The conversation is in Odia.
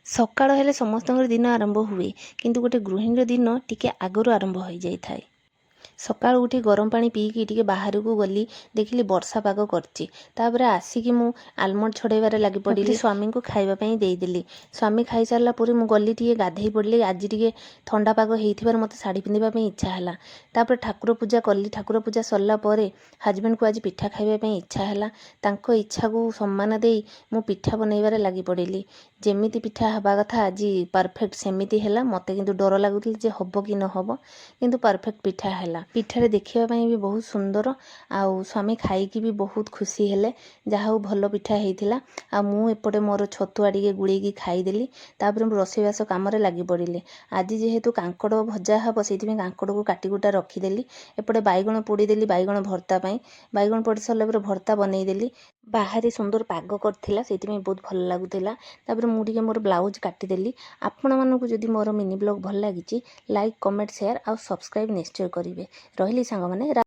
ସକାଳ ହେଲେ ସମସ୍ତଙ୍କର ଦିନ ଆରମ୍ଭ ହୁଏ, କିନ୍ତୁ ଗୋଟେ ଗୃହିଣୀର ଦିନ ଟିକେ ଆଗରୁ ଆରମ୍ଭ ହୋଇଯାଇଥାଏ। ସକାଳୁ ଉଠି ଗରମ ପାଣି ପିଇକି ଟିକେ ବାହାରକୁ ଗଲି, ଦେଖିଲି ବର୍ଷା ପାଗ କରିଛି। ତାପରେ ଆସିକି ମୁଁ ଆଲମଣ୍ଡ ଛଡ଼େଇବାରେ ଲାଗି ପଡ଼ିଲି। ସ୍ୱାମୀଙ୍କୁ ଖାଇବା ପାଇଁ ଦେଇଦେଲି। ସ୍ୱାମୀ ଖାଇସାରିଲା ପରେ ମୁଁ ଗଲି ଟିକେ ଗାଧେଇ ପଡ଼ିଲି। ଆଜି ଟିକେ ଥଣ୍ଡା ପାଗ ହେଇଥିବାରୁ ମୋତେ ଶାଢ଼ୀ ପିନ୍ଧିବା ପାଇଁ ଇଚ୍ଛା ହେଲା। ତାପରେ ଠାକୁର ପୂଜା କଲି। ଠାକୁର ପୂଜା ସରିଲା ପରେ ହଜବେଣ୍ଡକୁ ଆଜି ପିଠା ଖାଇବା ପାଇଁ ଇଚ୍ଛା ହେଲା। ତାଙ୍କ ଇଚ୍ଛାକୁ ସମ୍ମାନ ଦେଇ ମୁଁ ପିଠା ବନେଇବାରେ ଲାଗି ପଡ଼ିଲି। ଯେମିତି ପିଠା ହେବା କଥା ଆଜି ପରଫେକ୍ଟ ସେମିତି ହେଲା। ମୋତେ କିନ୍ତୁ ଡର ଲାଗୁଥିଲା ଯେ ହେବ କି ନ ହେବ, କିନ୍ତୁ ପରଫେକ୍ଟ ପିଠା ହେଲା। ପିଠାରେ ଦେଖିବା ପାଇଁ ବି ବହୁତ ସୁନ୍ଦର, ଆଉ ସ୍ୱାମୀ ଖାଇକି ବି ବହୁତ ଖୁସି ହେଲେ। ଯାହା ହଉ ଭଲ ପିଠା ହେଇଥିଲା। ଆଉ ମୁଁ ଏପଟେ ମୋର ଛତୁଆ ଟିକେ ଗୁଳେଇକି ଖାଇଦେଲି। ତାପରେ ମୁଁ ରୋଷେଇବାସ କାମରେ ଲାଗି ପଡ଼ିଲି। ଆଜି ଯେହେତୁ କାଙ୍କଡ଼ ଭଜା ହେବ, ସେଇଥିପାଇଁ କାଙ୍କଡ଼କୁ କାଟିକୁଟା ରଖିଦେଲି। ଏପଟେ ବାଇଗଣ ପୋଡ଼ିଦେଲି ବାଇଗଣ ଭର୍ତ୍ତା ପାଇଁ। ବାଇଗଣ ପୋଡ଼ି ସାରିଲା ପରେ ଭର୍ତ୍ତା ବନେଇଦେଲି। ବାହାରେ ସୁନ୍ଦର ପାଗ କରିଥିଲା, ସେଇଥିପାଇଁ ବହୁତ ଭଲ ଲାଗୁଥିଲା। ତାପରେ ମୁଁ ଟିକେ ମୋର ବ୍ଲାଉଜ କାଟିଦେଲି। ଆପଣମାନଙ୍କୁ ଯଦି ମୋର ମିନି ବ୍ଲଗ୍ ଭଲ ଲାଗିଛି, ଲାଇକ୍, କମେଣ୍ଟ, ସେୟାର ଆଉ ସବସ୍କ୍ରାଇବ୍ ନିଶ୍ଚୟ କରିବେ। ରହିଲି ସାଙ୍ଗମାନେ।